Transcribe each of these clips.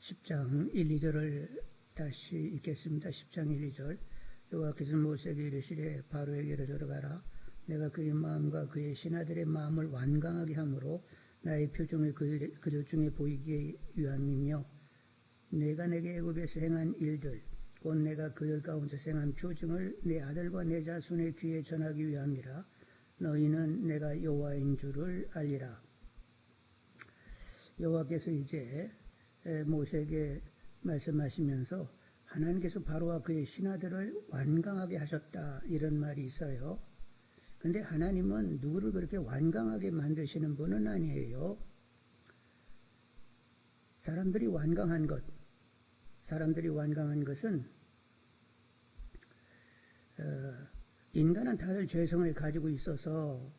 10장 1, 2절을 다시 읽겠습니다. 10장 1, 2절. 여호와께서 모세에게 이르시되 바로에게로 들어가라. 내가 그의 마음과 그의 신하들의 마음을 완강하게 함으로 나의 표정을 그들 중에 보이기 위함이며 내가 내게 애굽에서 행한 일들 곧 내가 그들 가운데서 행한 표징을 내 아들과 내 자손의 귀에 전하기 위함이라. 너희는 내가 여호와인 줄을 알리라. 여호와께서 이제 모세에게 말씀하시면서 하나님께서 바로와 그의 신하들을 완강하게 하셨다 이런 말이 있어요. 근데 하나님은 누구를 그렇게 완강하게 만드시는 분은 아니에요. 사람들이 완강한 것은 인간은 다들 죄성을 가지고 있어서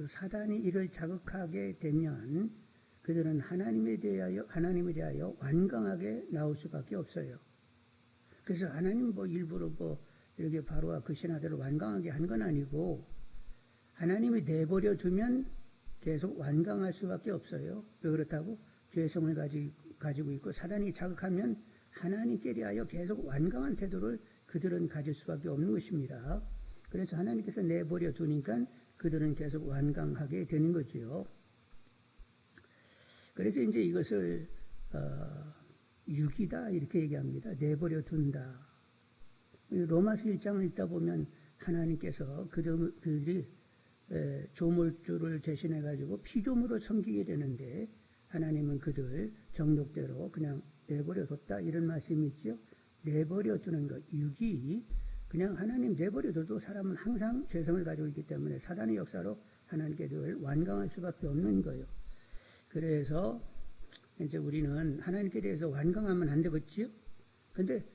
사단이 이를 자극하게 되면 그들은 하나님에 대하여 완강하게 나올 수밖에 없어요. 그래서 하나님 일부러 이렇게 바로와 그 신하들을 완강하게 한 건 아니고 하나님이 내버려 두면 계속 완강할 수밖에 없어요. 왜 그렇다고? 죄성을 가지고 있고 사단이 자극하면 하나님께 대하여 계속 완강한 태도를 그들은 가질 수밖에 없는 것입니다. 그래서 하나님께서 내버려 두니까 그들은 계속 완강하게 되는 거지요. 그래서 이제 이것을 유기다 이렇게 얘기합니다. 내버려 둔다. 로마서 1장을 읽다 보면 하나님께서 그들이 조물주를 대신해 가지고 피조물을 섬기게 되는데 하나님은 그들 정욕대로 그냥 내버려 뒀다 이런 말씀이 있죠. 내버려 두는 것, 유기. 그냥 하나님 내버려 둬도 사람은 항상 죄성을 가지고 있기 때문에 사단의 역사로 하나님께 늘 완강할 수밖에 없는 거예요. 그래서 이제 우리는 하나님께 대해서 완강하면 안 되겠지요? 근데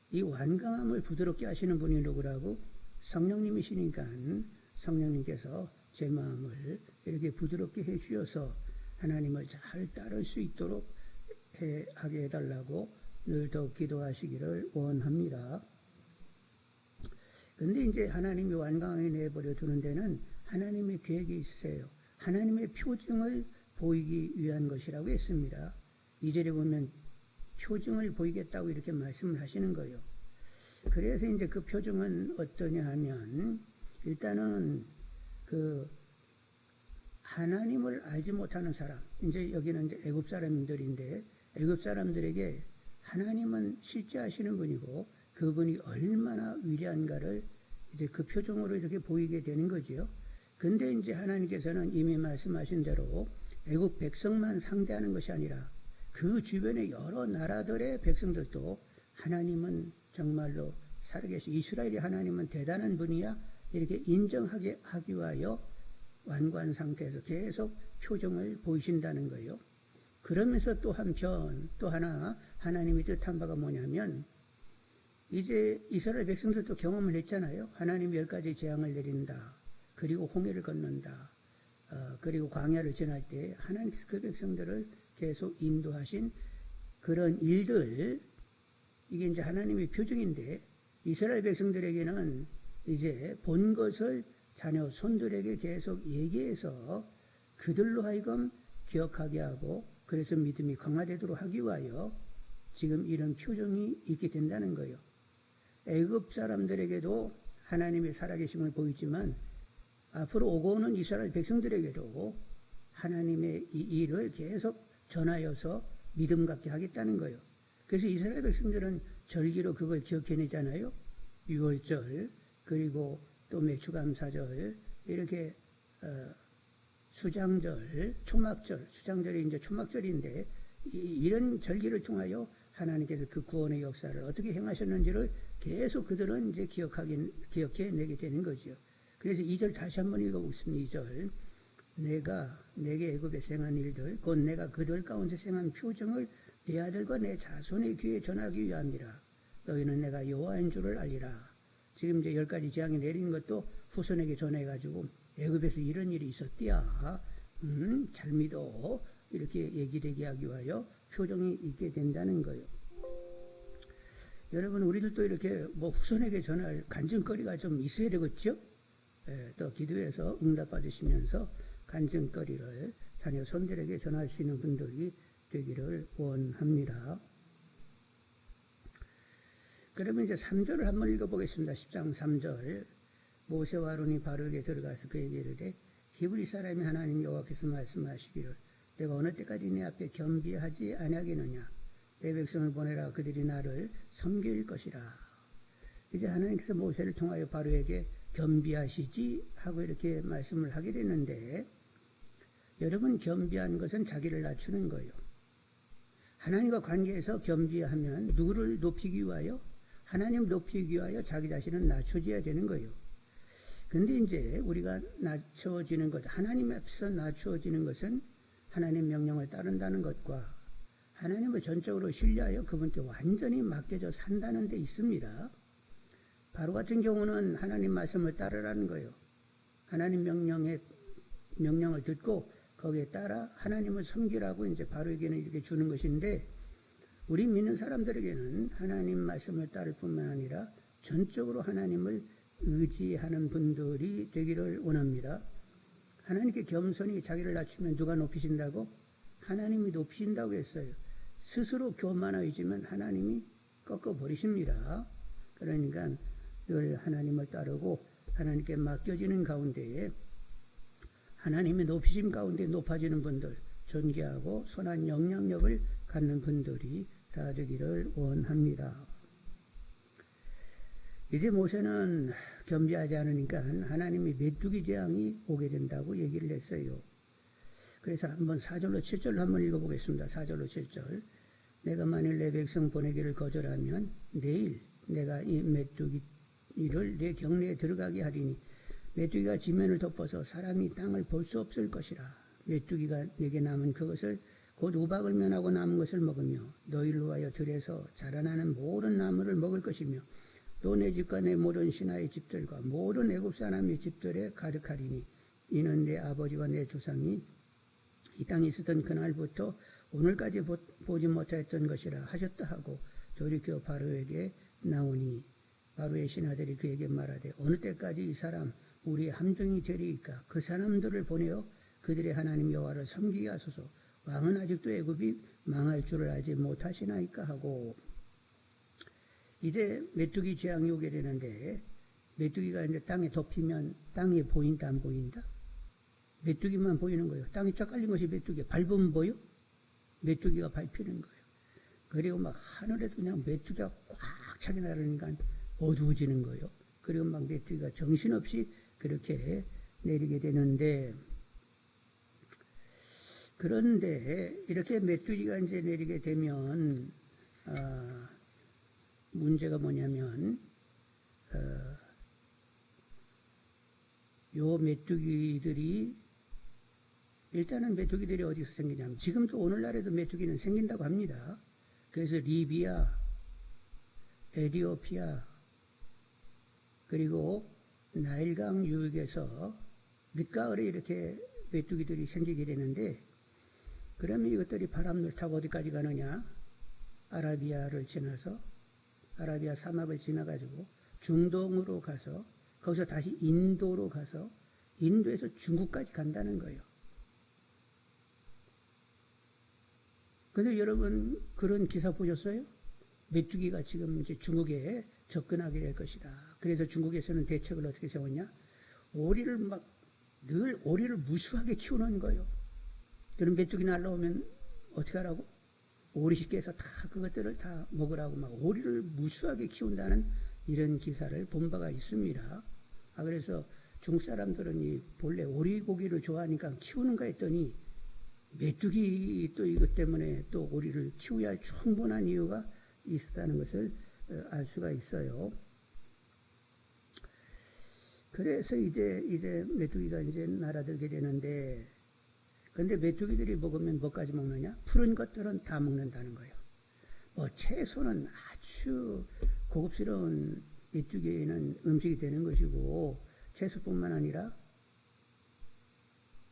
이 완강함을 부드럽게 하시는 분이 누구라고? 성령님이시니까 성령님께서 제 마음을 이렇게 부드럽게 해주셔서 하나님을 잘 따를 수 있도록 하게 해달라고 늘 더 기도하시기를 원합니다. 근데 이제 하나님이 완강하게 내버려 두는 데는 하나님의 계획이 있으세요. 하나님의 표징을 보이기 위한 것이라고 했습니다. 2절에 보면 표징을 보이겠다고 이렇게 말씀을 하시는 거예요. 그래서 이제 그 표징은 어떠냐 하면 일단은 그 하나님을 알지 못하는 사람, 이제 여기는 이제 애굽 사람들인데 애굽 사람들에게 하나님은 실제 하시는 분이고 그분이 얼마나 위대한가를 이제 그 표정으로 이렇게 보이게 되는 거지요. 근데 이제 하나님께서는 이미 말씀하신 대로 애굽 백성만 상대하는 것이 아니라 그 주변의 여러 나라들의 백성들도 하나님은 정말로 살아계신 이스라엘의 하나님은 대단한 분이야 이렇게 인정하게 하기 위하여 완고한 상태에서 계속 표정을 보이신다는 거예요. 그러면서 또 한편 또 하나 하나님이 뜻한 바가 뭐냐면 이제 이스라엘 백성들도 경험을 했잖아요. 하나님이 10가지 재앙을 내린다. 그리고 홍해를 건넌다. 그리고 광야를 지날 때 하나님께서 그 백성들을 계속 인도하신 그런 일들, 이게 이제 하나님의 표징인데 이스라엘 백성들에게는 이제 본 것을 자녀 손들에게 계속 얘기해서 그들로 하여금 기억하게 하고 그래서 믿음이 강화되도록 하기 위하여 지금 이런 표정이 있게 된다는 거예요. 애굽 사람들에게도 하나님의 살아계심을 보이지만 앞으로 오고 오는 이스라엘 백성들에게도 하나님의 이 일을 계속 전하여서 믿음 갖게 하겠다는 거예요. 그래서 이스라엘 백성들은 절기로 그걸 기억해내잖아요. 유월절 그리고 또 매추감사절 이렇게 수장절, 초막절, 수장절이 이제 초막절인데 이런 절기를 통하여 하나님께서 그 구원의 역사를 어떻게 행하셨는지를 계속 그들은 이제 기억해내게 되는 거죠. 그래서 2절 다시 한번 읽어보겠습니다. 2절. 내가 내게 애굽에서 행한 일들 곧 내가 그들 가운데 행한 표징을 내 아들과 내 자손의 귀에 전하기 위함이라. 너희는 내가 여호와인 줄을 알리라. 지금 이제 10가지 재앙이 내린 것도 후손에게 전해가지고 애굽에서 이런 일이 있었디야. 잘 믿어. 이렇게 얘기되게 하기 위하여 표정이 있게 된다는 거예요. 여러분 우리들도 이렇게 후손에게 전할 간증거리가 좀 있어야 되겠죠? 또 기도해서 응답 받으시면서 간증거리를 자녀 손들에게 전할 수 있는 분들이 되기를 원합니다. 그러면 이제 3절을 한번 읽어보겠습니다. 10장 3절. 모세와 아론이 바로에게 들어가서 그에게 이르되 히브리 사람이 하나님 여호와께서 말씀하시기를 내가 어느 때까지 네 앞에 겸비하지 아니하겠느냐. 내 백성을 보내라. 그들이 나를 섬길 것이라. 이제 하나님께서 모세를 통하여 바로에게 겸비하시지 하고 이렇게 말씀을 하게 됐는데, 여러분, 겸비한 것은 자기를 낮추는 거예요. 하나님과 관계에서 겸비하면 누구를 높이기 위하여? 하나님 높이기 위하여 자기 자신은 낮춰져야 되는 거예요. 근데 이제 우리가 낮춰지는 것, 하나님 앞에서 낮추어지는 것은 하나님 명령을 따른다는 것과 하나님을 전적으로 신뢰하여 그분께 완전히 맡겨져 산다는 데 있습니다. 바로 같은 경우는 하나님 말씀을 따르라는 거예요. 하나님 명령을 듣고 거기에 따라 하나님을 섬기라고 이제 바로에게는 이렇게 주는 것인데, 우리 믿는 사람들에게는 하나님 말씀을 따를 뿐만 아니라 전적으로 하나님을 의지하는 분들이 되기를 원합니다. 하나님께 겸손히 자기를 낮추면 누가 높이신다고? 하나님이 높이신다고 했어요. 스스로 교만해지면 하나님이 꺾어버리십니다. 그러니까 늘 하나님을 따르고 하나님께 맡겨지는 가운데에 하나님의 높이심 가운데 높아지는 분들, 존귀하고 선한 영향력을 갖는 분들이 다 되기를 원합니다. 이제 모세는 겸비하지 않으니까 하나님이 메뚜기 재앙이 오게 된다고 얘기를 했어요. 그래서 한번 4절로 7절로 한번 읽어보겠습니다. 4절로 7절. 내가 만일 내 백성 보내기를 거절하면 내일 내가 이 메뚜기를 내 경내에 들어가게 하리니 메뚜기가 지면을 덮어서 사람이 땅을 볼 수 없을 것이라. 메뚜기가 내게 남은 그것을 곧 우박을 면하고 남은 것을 먹으며 너희를 위하여 들에서 자라나는 모든 나무를 먹을 것이며 또 내 집과 내 모든 신하의 집들과 모든 애굽 사람의 집들에 가득하리니 이는 내 아버지와 내 조상이 이 땅에 있었던 그날부터 오늘까지 보지 못하였던 것이라 하셨다 하고 돌이켜 바로에게 나오니 바로의 신하들이 그에게 말하되 어느 때까지 이 사람 우리의 함정이 되리이까. 그 사람들을 보내어 그들의 하나님 여호와를 섬기게 하소서. 왕은 아직도 애굽이 망할 줄을 알지 못하시나이까 하고. 이제 메뚜기 재앙이 오게 되는데, 메뚜기가 이제 땅에 덮이면 땅이 보인다 안 보인다? 메뚜기만 보이는 거예요. 땅이 쫙 깔린 것이 메뚜기야. 밟으면 보여? 메뚜기가 밟히는 거예요. 그리고 막 하늘에도 그냥 메뚜기가 꽉 차게 나르니까 어두워지는 거예요. 그리고 막 메뚜기가 정신없이 그렇게 내리게 되는데, 그런데 이렇게 메뚜기가 이제 내리게 되면 문제가 뭐냐면 요 메뚜기들이 일단은 메뚜기들이 어디서 생기냐면 지금도 오늘날에도 메뚜기는 생긴다고 합니다. 그래서 리비아, 에티오피아 그리고 나일강 유역에서 늦가을에 이렇게 메뚜기들이 생기게 되는데, 그러면 이것들이 바람을 타고 어디까지 가느냐? 아라비아를 지나서 아라비아 사막을 지나가지고 중동으로 가서 거기서 다시 인도로 가서 인도에서 중국까지 간다는 거예요. 근데 여러분 그런 기사 보셨어요? 메뚜기가 지금 이제 중국에 접근하게 될 것이다. 그래서 중국에서는 대책을 어떻게 세웠냐? 오리를 늘 오리를 무수하게 키우는 거예요. 그럼 메뚜기 날라오면 어떻게 하라고? 오리식께서 다 그것들을 다 먹으라고 막 오리를 무수하게 키운다는 이런 기사를 본 바가 있습니다. 그래서 중국 사람들은 이 본래 오리고기를 좋아하니까 키우는가 했더니 메뚜기 또 이것 때문에 또 오리를 키워야 할 충분한 이유가 있었다는 것을 알 수가 있어요. 그래서 이제 메뚜기가 이제 날아들게 되는데, 근데 메뚜기들이 먹으면 뭐까지 먹느냐? 푸른 것들은 다 먹는다는 거예요. 채소는 아주 고급스러운 메뚜기에는 음식이 되는 것이고, 채소뿐만 아니라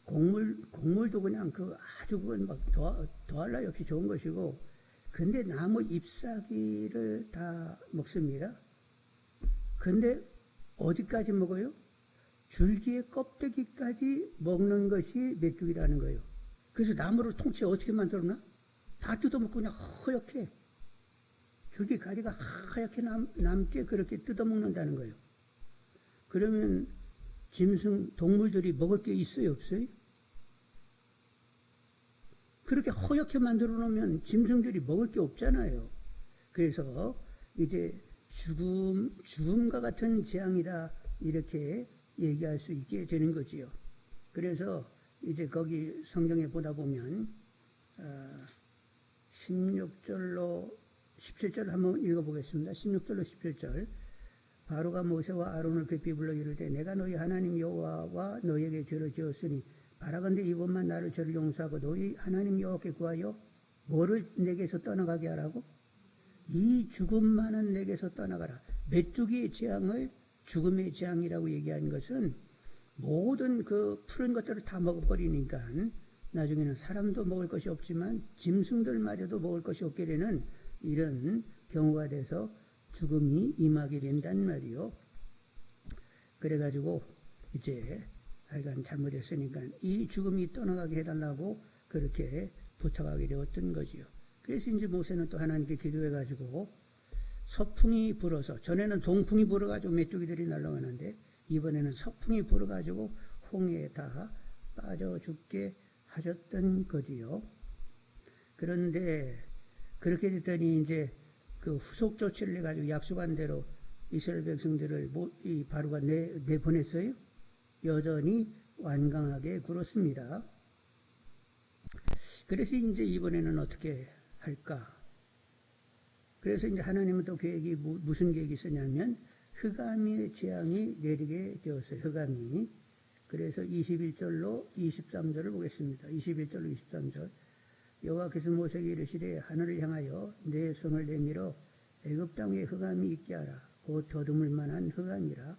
곡물도 그냥 아주 그건 막 더할 나위 없이 좋은 것이고, 근데 나무 잎사귀를 다 먹습니다. 근데 어디까지 먹어요? 줄기의 껍데기까지 먹는 것이 메뚜기라는 거예요. 그래서 나무를 통째 어떻게 만들었나? 다 뜯어먹고 그냥 허옇게 줄기 가지가 하얗게 남게 그렇게 뜯어먹는다는 거예요. 그러면 짐승 동물들이 먹을 게 있어요, 없어요? 그렇게 허옇게 만들어 놓으면 짐승들이 먹을 게 없잖아요. 그래서 이제 죽음과 같은 재앙이다 이렇게 얘기할 수 있게 되는 거지요. 그래서 이제 거기 성경에 보다 보면 16절로 17절 한번 읽어보겠습니다. 16절로 17절. 바로가 모세와 아론을 급히 불러 이르되 내가 너희 하나님 여호와와 너희에게 죄를 지었으니 바라건대 이번만 나를 죄를 용서하고 너희 하나님 여호와께 구하여 뭐를 내게서 떠나가게 하라고? 이 죽음만은 내게서 떠나가라. 메뚜기의 재앙을 죽음의 재앙이라고 얘기하는 것은 모든 그 푸른 것들을 다 먹어버리니까 나중에는 사람도 먹을 것이 없지만 짐승들마저도 먹을 것이 없게 되는 이런 경우가 돼서 죽음이 임하게 된단 말이요. 그래가지고 이제 하여간 잘못했으니까 이 죽음이 떠나가게 해달라고 그렇게 부탁하게 되었던 거지요. 그래서 이제 모세는 또 하나님께 기도해가지고 서풍이 불어서, 전에는 동풍이 불어가지고 메뚜기들이 날아가는데 이번에는 서풍이 불어가지고 홍해에 다 빠져 죽게 하셨던 거지요. 그런데 그렇게 됐더니 이제 그 후속 조치를 해가지고 약속한 대로 이스라엘 백성들을 이 바로가 내보냈어요. 여전히 완강하게 굴었습니다. 그래서 이제 이번에는 어떻게 할까? 그래서 이제 하나님은 또 계획이 무슨 계획이 있었냐면 흑암의 재앙이 내리게 되었어요. 흑암이. 그래서 21절로 23절을 보겠습니다. 21절로 23절. 여호와께서 모세에게 이르시되 하늘을 향하여 내 손을 내밀어 애굽 땅에 흑암이 있게 하라. 곧 더듬을 만한 흑암이라.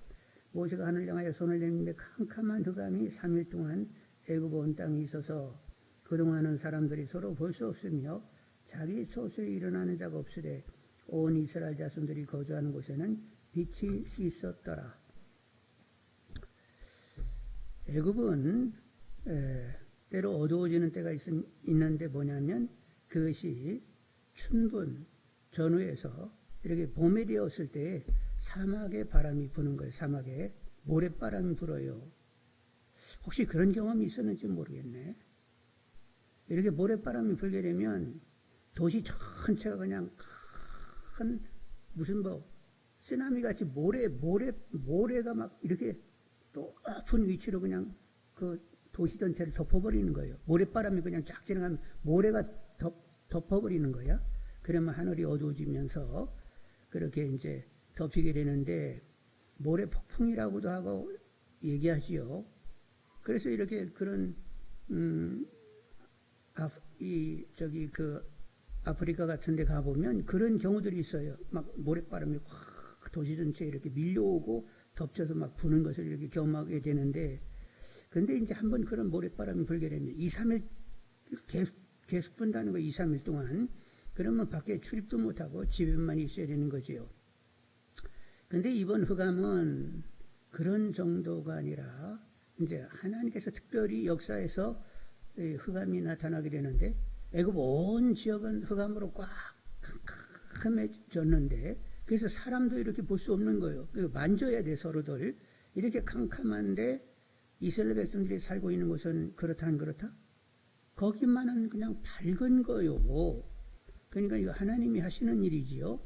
모세가 하늘을 향하여 손을 내밀며 캄캄한 흑암이 3일 동안 애굽 온 땅에 있어서 그동안은 사람들이 서로 볼 수 없으며 자기 소수에 일어나는 자가 없으되 온 이스라엘 자손들이 거주하는 곳에는 빛이 있었더라. 애굽은 때로 어두워지는 때가 있는데 뭐냐면 그것이 춘분 전후에서 이렇게 봄이 되었을 때 사막에 바람이 부는 거예요. 사막에 모래바람이 불어요. 혹시 그런 경험이 있었는지 모르겠네. 이렇게 모래바람이 불게 되면 도시 전체가 그냥 큰 무슨 쓰나미 같이 모래가 막 이렇게 높은 위치로 그냥 그 도시 전체를 덮어버리는 거예요. 모래바람이 그냥 쫙 지나가면 모래가 덮어버리는 거야. 그러면 하늘이 어두워지면서 그렇게 이제 덮이게 되는데 모래 폭풍이라고도 하고 얘기하지요. 그래서 이렇게 그런 아프리카 같은 데 가보면 그런 경우들이 있어요. 막 모래바람이 확 도시 전체에 이렇게 밀려오고 덮쳐서 막 부는 것을 이렇게 경험하게 되는데, 근데 이제 한번 그런 모래바람이 불게 되면 2, 3일 계속 분다는 거 2, 3일 동안. 그러면 밖에 출입도 못하고 집에만 있어야 되는 거지요. 근데 이번 흑암은 그런 정도가 아니라 이제 하나님께서 특별히 역사에서 흑암이 나타나게 되는데 애굽 온 지역은 흑암으로 꽉 캄캄해졌는데 그래서 사람도 이렇게 볼 수 없는 거예요. 만져야 돼 서로들. 이렇게 캄캄한데 이스라엘 백성들이 살고 있는 곳은 그렇다 안 그렇다? 거기만은 그냥 밝은 거요. 그러니까 이거 하나님이 하시는 일이지요.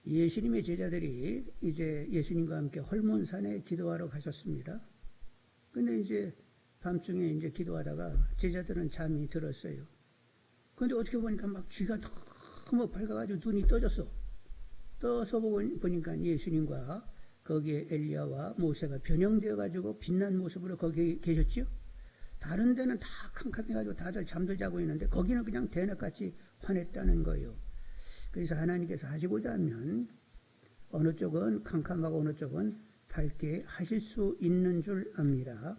예수님의 제자들이 이제 예수님과 함께 헐몬산에 기도하러 가셨습니다. 근데 이제 밤중에 이제 기도하다가 제자들은 잠이 들었어요. 근데 어떻게 보니까 막 쥐가 너무 밝아가지고 눈이 떠졌어. 떠서 보니까 예수님과 거기에 엘리야와 모세가 변형되어가지고 빛난 모습으로 거기 계셨죠. 다른 데는 다 캄캄해가지고 다들 잠들 자고 있는데 거기는 그냥 대낮같이 환했다는 거예요. 그래서 하나님께서 하시고자 하면 어느 쪽은 캄캄하고 어느 쪽은 밝게 하실 수 있는 줄 압니다.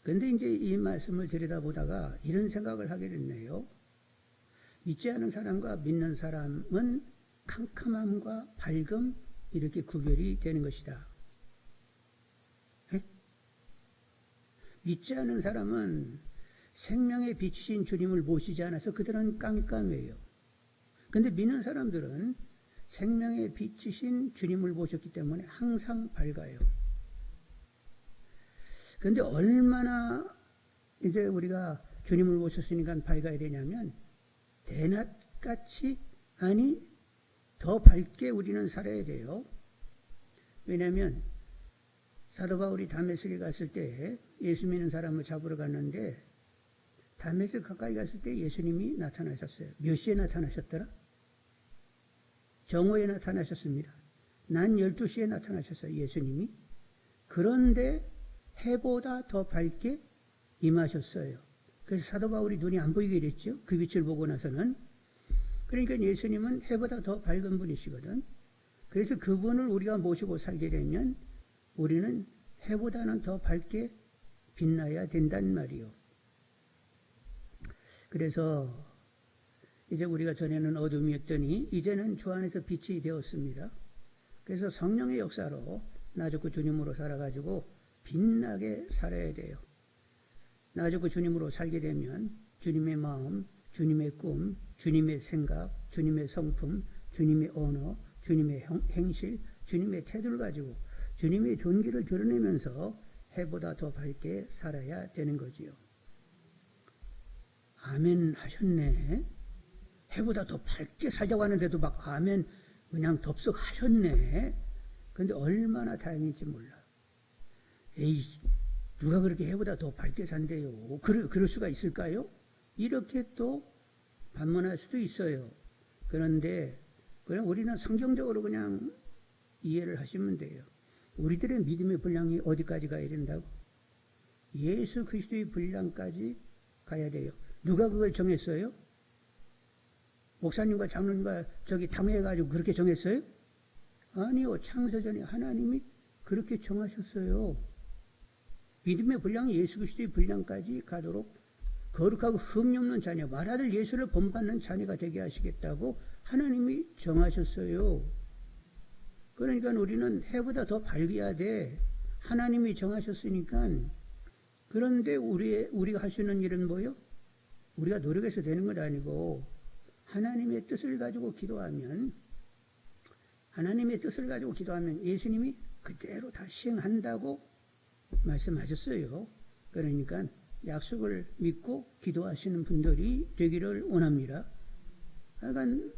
근데 이제 이 말씀을 들여다보다가 이런 생각을 하게 됐네요. 믿지 않은 사람과 믿는 사람은 캄캄함과 밝음 이렇게 구별이 되는 것이다. 에? 믿지 않은 사람은 생명의 빛이신 주님을 모시지 않아서 그들은 깜깜해요. 근데 믿는 사람들은 생명의 빛이신 주님을 모셨기 때문에 항상 밝아요. 근데 얼마나 이제 우리가 주님을 모셨으니까 밝아야 되냐면 대낮같이 아니 더 밝게 우리는 살아야 돼요. 왜냐하면 사도 바울이 다메섹에 갔을 때 예수 믿는 사람을 잡으러 갔는데 다메섹 가까이 갔을 때 예수님이 나타나셨어요. 몇 시에 나타나셨더라? 정오에 나타나셨습니다. 난 12시에 나타나셨어요. 예수님이. 그런데 해보다 더 밝게 임하셨어요. 그래서 사도 바울이 눈이 안 보이게 됐죠. 그 빛을 보고 나서는. 그러니까 예수님은 해보다 더 밝은 분이시거든. 그래서 그분을 우리가 모시고 살게 되면 우리는 해보다는 더 밝게 빛나야 된단 말이요. 그래서 이제 우리가 전에는 어둠이었더니 이제는 주 안에서 빛이 되었습니다. 그래서 성령의 역사로 나 죽고 주님으로 살아가지고 빛나게 살아야 돼요. 나 죽고 주님으로 살게 되면 주님의 마음, 주님의 꿈, 주님의 생각, 주님의 성품, 주님의 언어, 주님의 행실, 주님의 태도를 가지고 주님의 존귀를 드러내면서 해보다 더 밝게 살아야 되는 거지요. 아멘 하셨네. 해보다 더 밝게 살자고 하는데도 막 아멘 그냥 덥석 하셨네. 근데 얼마나 다행인지 몰라. 에이, 누가 그렇게 해보다 더 밝게 산대요. 그럴 수가 있을까요? 이렇게 또 반문할 수도 있어요. 그런데 그냥 우리는 성경적으로 그냥 이해를 하시면 돼요. 우리들의 믿음의 분량이 어디까지 가야 된다고? 예수 그리스도의 분량까지 가야 돼요. 누가 그걸 정했어요? 목사님과 장로님과 저기 탐해가지고 그렇게 정했어요? 아니요. 창세전에 하나님이 그렇게 정하셨어요. 믿음의 분량이 예수 그리스도의 분량까지 가도록 거룩하고 흠이 없는 자녀, 말하들 예수를 본받는 자녀가 되게 하시겠다고 하나님이 정하셨어요. 그러니까 우리는 해보다 더 밝아야 돼. 하나님이 정하셨으니까. 그런데 우리가 할 수 있는 일은 뭐요? 우리가 노력해서 되는 건 아니고 하나님의 뜻을 가지고 기도하면 예수님이 그대로 다 시행한다고 말씀하셨어요. 그러니까 약속을 믿고 기도하시는 분들이 되기를 원합니다. 하여간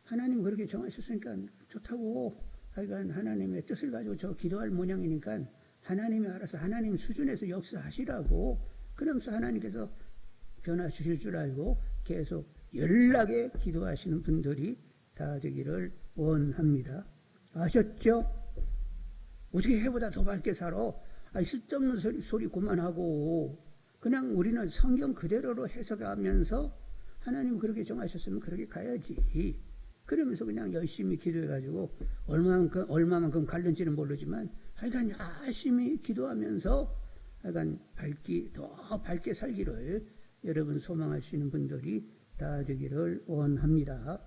하나님 그렇게 정하셨으니까 좋다고 하여간 하나님의 뜻을 가지고 저 기도할 모양이니까 하나님이 알아서 하나님 수준에서 역사하시라고 그러면서 하나님께서 변화 주실 줄 알고 계속 연락에 기도하시는 분들이 다 되기를 원합니다. 아셨죠? 어떻게 해보다 더 밝게 살아? 쓸데없는 소리 그만하고 그냥 우리는 성경 그대로로 해석하면서 하나님 그렇게 정하셨으면 그렇게 가야지. 그러면서 그냥 열심히 기도해가지고 얼마만큼 갈는지는 모르지만 하여간 열심히 기도하면서 하여간 더 밝게 살기를 여러분 소망하시는 분들이 다 되기를 원합니다.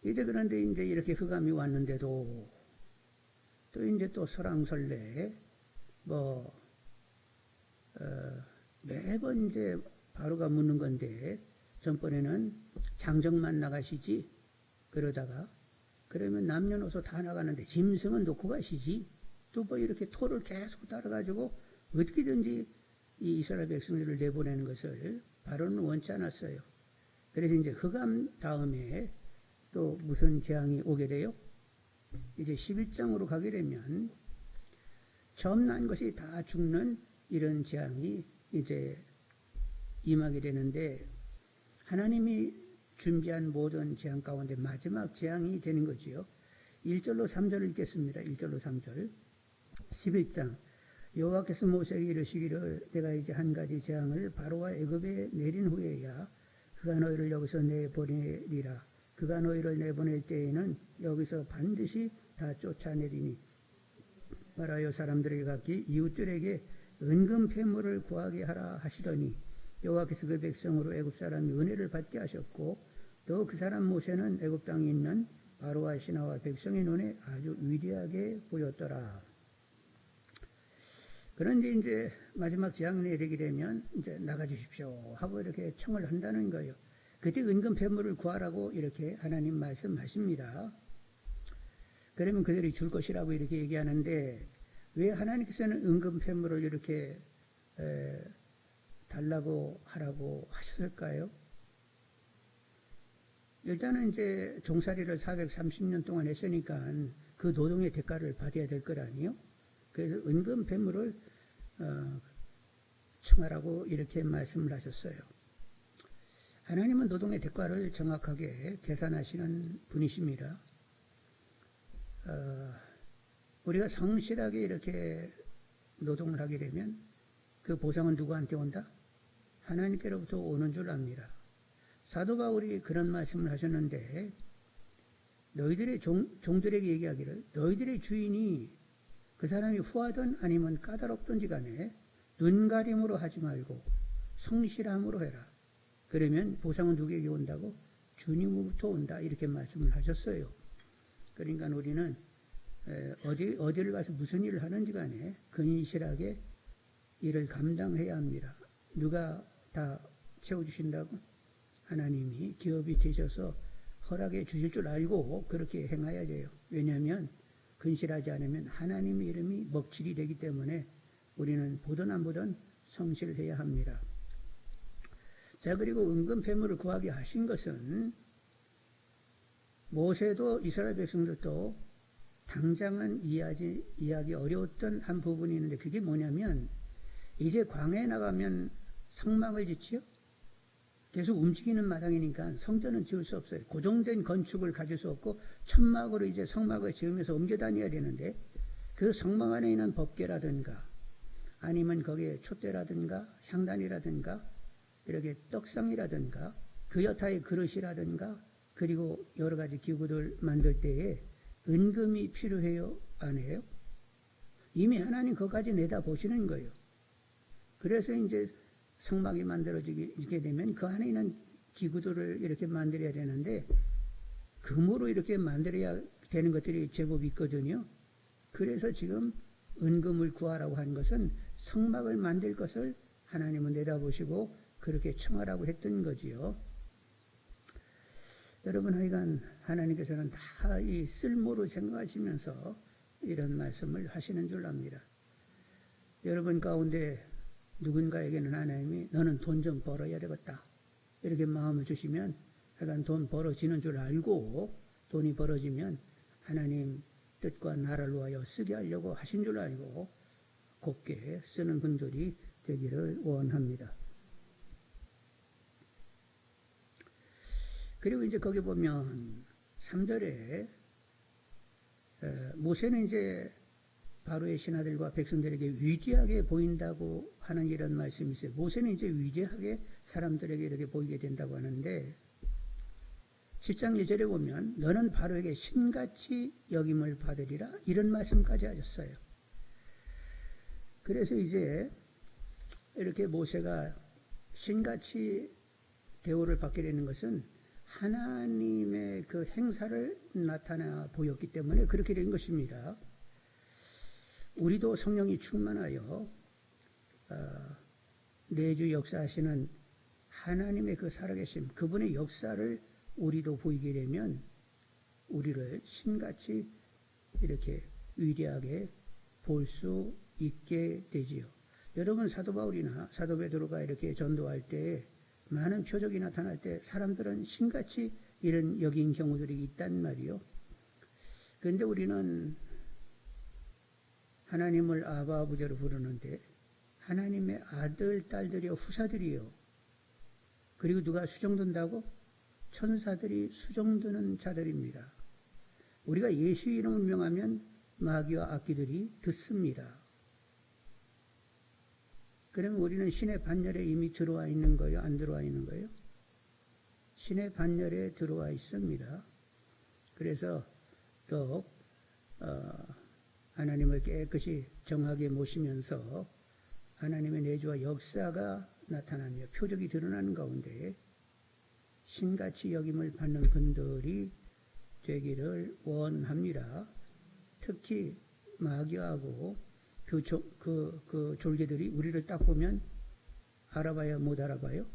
이제 그런데 이제 이렇게 흑암이 왔는데도 또 이제 또 설왕설래 매번 이제 바로가 묻는 건데 전번에는 장정만 나가시지 그러면 남녀노소 다 나가는데 짐승은 놓고 가시지 또 이렇게 토를 계속 따라가지고 어떻게든지 이 이스라엘 백성들을 내보내는 것을 바로는 원치 않았어요. 그래서 이제 흑암 다음에 또 무슨 재앙이 오게 돼요? 이제 11장으로 가게 되면 처음 난 것이 다 죽는 이런 재앙이 이제 임하게 되는데 하나님이 준비한 모든 재앙 가운데 마지막 재앙이 되는 거지요. 1절로 3절을 읽겠습니다. 1절로 3절 11장 여호와께서 모세에게 이르시기를 내가 이제 한 가지 재앙을 바로와 애굽에 내린 후에야 그가 너희를 여기서 내보내리라. 그가 너희를 내보낼 때에는 여기서 반드시 다 쫓아내리니 말하여 사람들에게 각기 이웃들에게 은금 폐물을 구하게 하라 하시더니 여호와께서 그 백성으로 애굽 사람이 은혜를 받게 하셨고 또 그 사람 모세는 애굽 땅에 있는 바로와 신하와 백성의 눈에 아주 위대하게 보였더라. 그런데 이제 마지막 재앙 내리게 되면 이제 나가주십시오 하고 이렇게 청을 한다는 거예요. 그때 은금 폐물을 구하라고 이렇게 하나님 말씀하십니다. 그러면 그들이 줄 것이라고 이렇게 얘기하는데 왜 하나님께서는 은금 폐물을 이렇게 달라고 하라고 하셨을까요? 일단은 이제 종살이를 430년 동안 했으니까 그 노동의 대가를 받아야 될 것 아니에요? 그래서 은금 폐물을 청하라고 이렇게 말씀을 하셨어요. 하나님은 노동의 대가를 정확하게 계산하시는 분이십니다. 우리가 성실하게 이렇게 노동을 하게 되면 그 보상은 누구한테 온다? 하나님께로부터 오는 줄 압니다. 사도 바울이 그런 말씀을 하셨는데 너희들의 종들에게 얘기하기를 너희들의 주인이 그 사람이 후하든 아니면 까다롭든지 간에 눈가림으로 하지 말고 성실함으로 해라. 그러면 보상은 누구에게 온다고? 주님으로부터 온다. 이렇게 말씀을 하셨어요. 그러니까 우리는 어디를 가서 무슨 일을 하는지 간에 근실하게 일을 감당해야 합니다. 누가 다 채워주신다고? 하나님이 기업이 되셔서 허락해 주실 줄 알고 그렇게 행해야 돼요. 왜냐하면 근실하지 않으면 하나님의 이름이 먹칠이 되기 때문에 우리는 보든 안 보든 성실해야 합니다. 자, 그리고 은금 폐물을 구하게 하신 것은 모세도 이스라엘 백성들도 당장은 이해하기 어려웠던 한 부분이 있는데 그게 뭐냐면 이제 광야에 나가면 성막을 짓지요? 계속 움직이는 마당이니까 성전은 지을 수 없어요. 고정된 건축을 가질 수 없고 천막으로 이제 성막을 지으면서 옮겨 다녀야 되는데 그 성막 안에 있는 법궤라든가 아니면 거기에 촛대라든가 향단이라든가 이렇게 떡상이라든가 그 여타의 그릇이라든가 그리고 여러 가지 기구들 만들 때에 은금이 필요해요? 안 해요? 이미 하나님 그것까지 내다보시는 거예요. 그래서 이제 성막이 만들어지게 되면 그 안에 있는 기구들을 이렇게 만들어야 되는데 금으로 이렇게 만들어야 되는 것들이 제법 있거든요. 그래서 지금 은금을 구하라고 한 것은 성막을 만들 것을 하나님은 내다보시고 그렇게 청하라고 했던 거지요. 여러분 하여간 하나님께서는 다 이 쓸모로 생각하시면서 이런 말씀을 하시는 줄 압니다. 여러분 가운데 누군가에게는 하나님이 너는 돈 좀 벌어야 되겠다 이렇게 마음을 주시면 하여간 돈 벌어지는 줄 알고 돈이 벌어지면 하나님 뜻과 나라를 위하여 쓰게 하려고 하신 줄 알고 곱게 쓰는 분들이 되기를 원합니다. 그리고 이제 거기 보면 3절에 모세는 이제 바로의 신하들과 백성들에게 위대하게 보인다고 하는 이런 말씀이 있어요. 모세는 이제 위대하게 사람들에게 이렇게 보이게 된다고 하는데 7장 1절에 보면 너는 바로에게 신같이 여김을 받으리라 이런 말씀까지 하셨어요. 그래서 이제 이렇게 모세가 신같이 대우를 받게 되는 것은 하나님의 그 행사를 나타나 보였기 때문에 그렇게 된 것입니다. 우리도 성령이 충만하여 내주 역사하시는 하나님의 그 살아계심, 그분의 역사를 우리도 보이게 되면 우리를 신같이 이렇게 위대하게 볼 수 있게 되지요. 여러분 사도 바울이나 사도 베드로가 이렇게 전도할 때 많은 표적이 나타날 때 사람들은 신같이 이런 여긴 경우들이 있단 말이요. 그런데 우리는 하나님을 아바 아버지로 부르는데 하나님의 아들, 딸들이요 후사들이요. 그리고 누가 수종든다고? 천사들이 수종드는 자들입니다. 우리가 예수 이름을 명하면 마귀와 악귀들이 듣습니다. 그러면 우리는 신의 반열에 이미 들어와 있는 거예요? 안 들어와 있는 거예요? 신의 반열에 들어와 있습니다. 그래서 또 하나님을 깨끗이 정하게 모시면서 하나님의 내주와 역사가 나타나며 표적이 드러나는 가운데 신같이 여김을 받는 분들이 되기를 원합니다. 특히 마귀하고 그 졸개들이 우리를 딱 보면 알아봐야 못 알아봐요?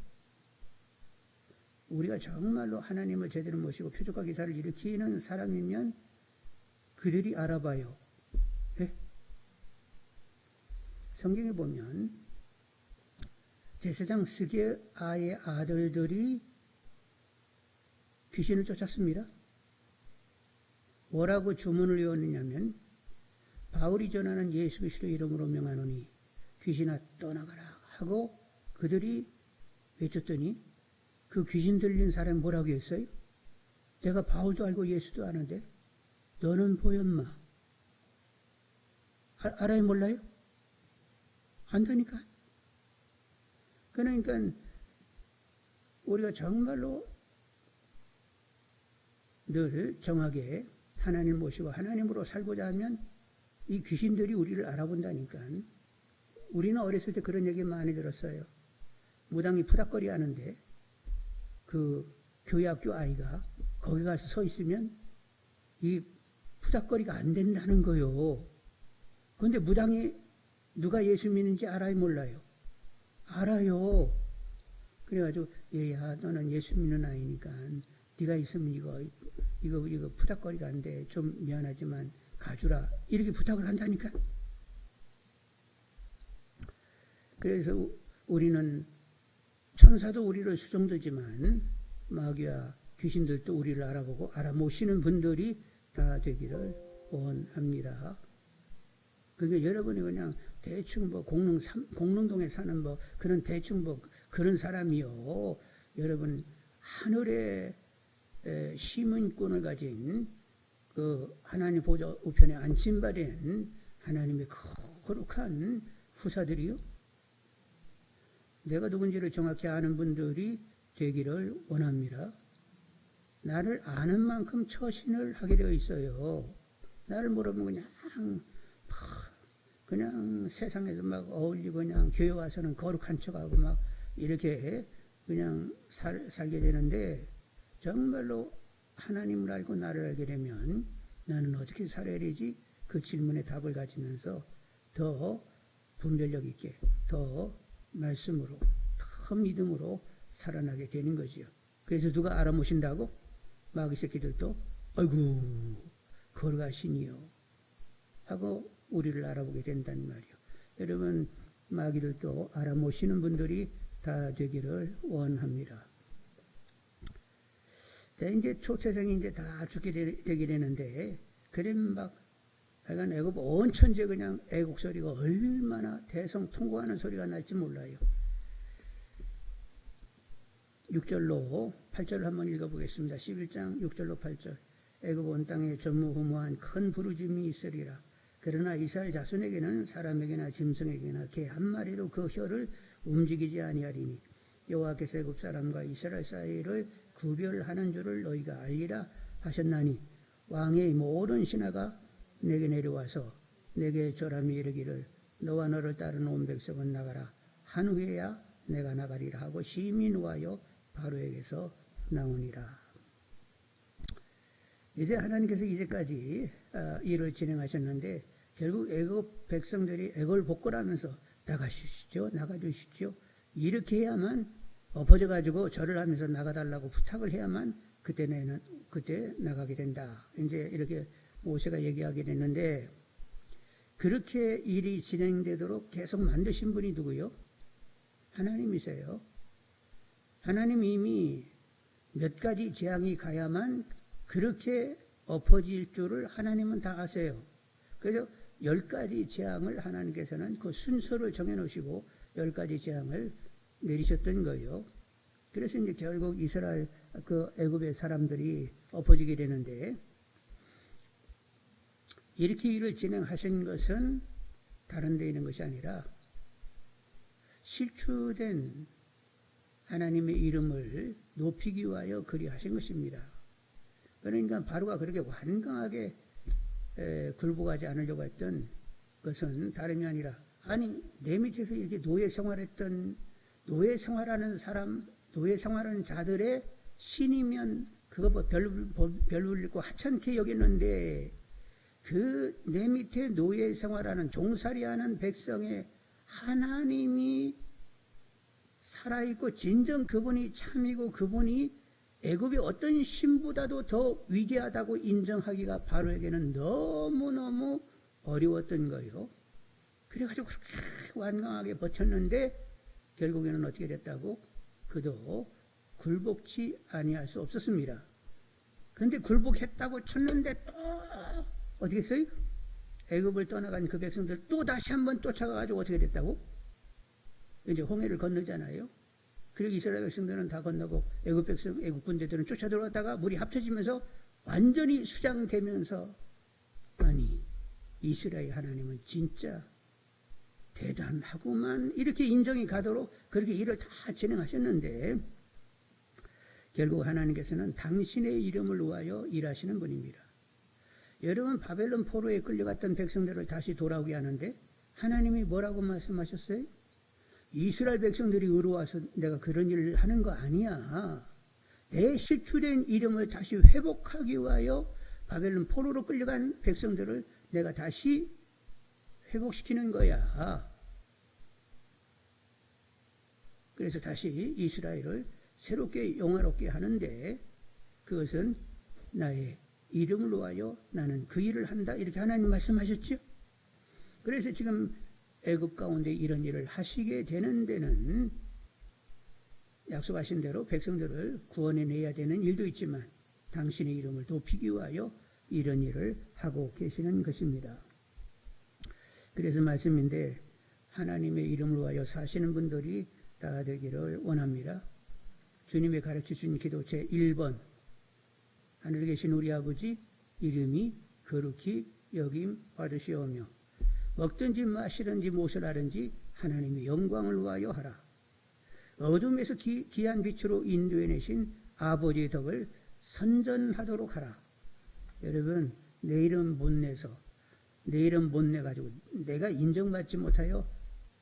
우리가 정말로 하나님을 제대로 모시고 표적과 기사를 일으키는 사람이면 그들이 알아봐요. 네? 성경에 보면 제사장 스게아의 아들들이 귀신을 쫓았습니다. 뭐라고 주문을 외웠느냐면 바울이 전하는 예수 그리스도의 이름으로 명하노니 귀신아 떠나가라 하고 그들이 외쳤더니 그 귀신 들린 사람이 뭐라고 했어요? 내가 바울도 알고 예수도 아는데 너는 보였마? 알아요 몰라요? 안다니까. 그러니까 우리가 정말로 늘 정하게 하나님 모시고 하나님으로 살고자 하면 이 귀신들이 우리를 알아본다니까. 우리는 어렸을 때 그런 얘기 많이 들었어요. 무당이 푸닥거리 하는데 그 교회 학교 아이가 거기 가서 서 있으면 이 푸닥거리가 안 된다는 거요. 그런데 무당이 누가 예수 믿는지 알아요 몰라요? 알아요. 그래가지고 얘야 너는 예수 믿는 아이니까 네가 있으면 이거 푸닥거리가 안 돼. 좀 미안하지만 가주라. 이렇게 부탁을 한다니까. 그래서 우리는 천사도 우리를 수종들지만 마귀와 귀신들도 우리를 알아보고 알아모시는 분들이 다 되기를 원합니다. 그게 여러분이 그냥 대충 뭐 공릉동에 사는 뭐 그런 대충 뭐 그런 사람이요. 여러분 하늘의 시민권을 가진 그 하나님 보좌 우편에 안심받은 하나님의 거룩한 후사들이요. 내가 누군지를 정확히 아는 분들이 되기를 원합니다. 나를 아는 만큼 처신을 하게 되어 있어요. 나를 물어보면 그냥 세상에서 막 어울리고 그냥 교회 와서는 거룩한 척하고 막 이렇게 그냥 살게 되는데 정말로 하나님을 알고 나를 알게 되면 나는 어떻게 살아야 되지? 그 질문에 답을 가지면서 더 분별력 있게 더 말씀으로 더 믿음으로 살아나게 되는 거지요. 그래서 누가 알아모신다고? 마귀 새끼들도 아이고 거룩하시니요 하고 우리를 알아보게 된단 말이요. 여러분 마귀들도 알아모시는 분들이 다 되기를 원합니다. 자, 이제 초태생이 이제 다 죽게 되게 되는데, 그래 막, 하여간 애국 온 천재 그냥 애국 소리가 얼마나 대성통곡하는 소리가 날지 몰라요. 6절로 8절을 한번 읽어보겠습니다. 11장 6절로 8절. 애국 온 땅에 전무후무한 큰 부르짐이 있으리라. 그러나 이스라엘 자손에게는 사람에게나 짐승에게나 개 한 마리도 그 혀를 움직이지 아니하리니 여호와께서 애굽 사람과 이스라엘 사이를 구별하는 줄을 너희가 알리라 하셨나니 왕의 모든 신하가 내게 내려와서 내게 절함이 이르기를 너와 너를 따르는 온 백성은 나가라 한 후에야 내가 나가리라 하고 심히 노하여 바로에게서 나오니라. 이제 하나님께서 이제까지 일을 진행하셨는데 결국 애굽 백성들이 애걸 복걸하면서 나가주시죠 나가주시죠 이렇게 해야만 엎어져가지고 절을 하면서 나가달라고 부탁을 해야만 그때 나가게 된다. 이제 이렇게 모세가 얘기하게 됐는데 그렇게 일이 진행되도록 계속 만드신 분이 누구요? 하나님이세요. 하나님이 이미 몇 가지 재앙이 가야만 그렇게 엎어질 줄을 하나님은 다 아세요. 그래서 10가지 재앙을 하나님께서는 그 순서를 정해놓으시고 10가지 재앙을 내리셨던 거예요. 그래서 이제 결국 이스라엘 그 애굽의 사람들이 엎어지게 되는데 이렇게 일을 진행하신 것은 다른 데 있는 것이 아니라 실추된 하나님의 이름을 높이기 위하여 그리하신 것입니다. 그러니까 바로가 그렇게 완강하게 굴복하지 않으려고 했던 것은 다름이 아니라 아니 내 밑에서 이렇게 노예 생활했던 노예 생활하는 사람, 노예 생활하는 자들의 신이면 그거 별 울리고 하찮게 여겼는데 그 내 밑에 노예 생활하는 종살이하는 백성의 하나님이 살아있고 진정 그분이 참이고 그분이 애굽의 어떤 신보다도 더 위대하다고 인정하기가 바로에게는 너무너무 어려웠던 거예요. 그래가지고 그렇게 완강하게 버텼는데 결국에는 어떻게 됐다고? 그도 굴복치 아니할 수 없었습니다. 그런데 굴복했다고 쳤는데 또 어떻게 했어요? 애굽을 떠나간 그 백성들 또 다시 한번 쫓아가가지고 어떻게 됐다고? 이제 홍해를 건너잖아요. 그리고 이스라엘 백성들은 다 건너고 애굽 군대들은 쫓아 들어갔다가 물이 합쳐지면서 완전히 수장되면서 아니 이스라엘 하나님은 진짜 대단하구만 이렇게 인정이 가도록 그렇게 일을 다 진행하셨는데 결국 하나님께서는 당신의 이름을 위하여 일하시는 분입니다. 여러분 바벨론 포로에 끌려갔던 백성들을 다시 돌아오게 하는데 하나님이 뭐라고 말씀하셨어요? 이스라엘 백성들이 의로워서 내가 그런 일을 하는 거 아니야. 내 실추된 이름을 다시 회복하기 위하여 바벨론 포로로 끌려간 백성들을 내가 다시 회복시키는 거야. 그래서 다시 이스라엘을 새롭게 영화롭게 하는데 그것은 나의 이름을 위하여 나는 그 일을 한다. 이렇게 하나님 말씀하셨죠. 그래서 지금 애굽 가운데 이런 일을 하시게 되는 데는 약속하신 대로 백성들을 구원해내야 되는 일도 있지만 당신의 이름을 높이기 위하여 이런 일을 하고 계시는 것입니다. 그래서 말씀인데 하나님의 이름을 위하여 사시는 분들이 다 되기를 원합니다. 주님의 가르쳐준 기도 제1번 하늘에 계신 우리 아버지 이름이 거룩히 여김 받으시오며 먹든지 마시든지 무엇을 하든지 하나님의 영광을 위하여 하라. 어둠에서 귀한 빛으로 인도해내신 아버지의 덕을 선전하도록 하라. 여러분 내 이름 못 내서 내 이름 못 내가지고 내가 인정받지 못하여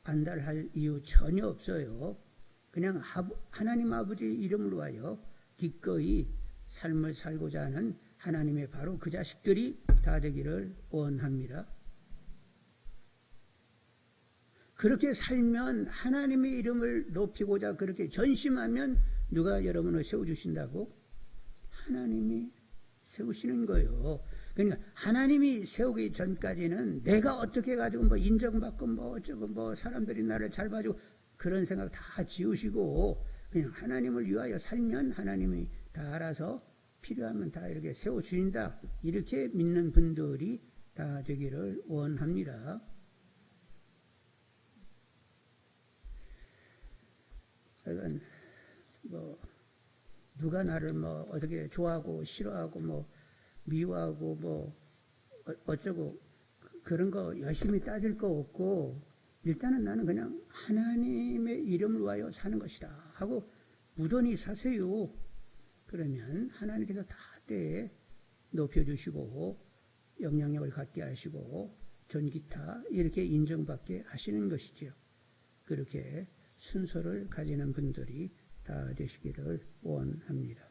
안달할 이유 전혀 없어요. 그냥 하나님 아버지 이름을 위하여 기꺼이 삶을 살고자 하는 하나님의 바로 그 자식들이 다 되기를 원합니다. 그렇게 살면 하나님의 이름을 높이고자 그렇게 전심하면 누가 여러분을 세워주신다고? 하나님이 세우시는 거예요. 그러니까 하나님이 세우기 전까지는 내가 어떻게 가지고 뭐 인정받고 뭐 어쩌고 뭐 사람들이 나를 잘 봐주고 그런 생각 다 지우시고 그냥 하나님을 위하여 살면 하나님이 다 알아서 필요하면 다 이렇게 세워주신다. 이렇게 믿는 분들이 다 되기를 원합니다. 그러니까 뭐 누가 나를 뭐 어떻게 좋아하고 싫어하고 뭐 미워하고 뭐 어쩌고 그런 거 열심히 따질 거 없고 일단은 나는 그냥 하나님의 이름을 위하여 사는 것이다 하고 무던히 사세요. 그러면 하나님께서 다 때에 높여주시고 영향력을 갖게 하시고 전기타 이렇게 인정받게 하시는 것이지요. 그렇게 순서를 가지는 분들이 다 되시기를 원합니다.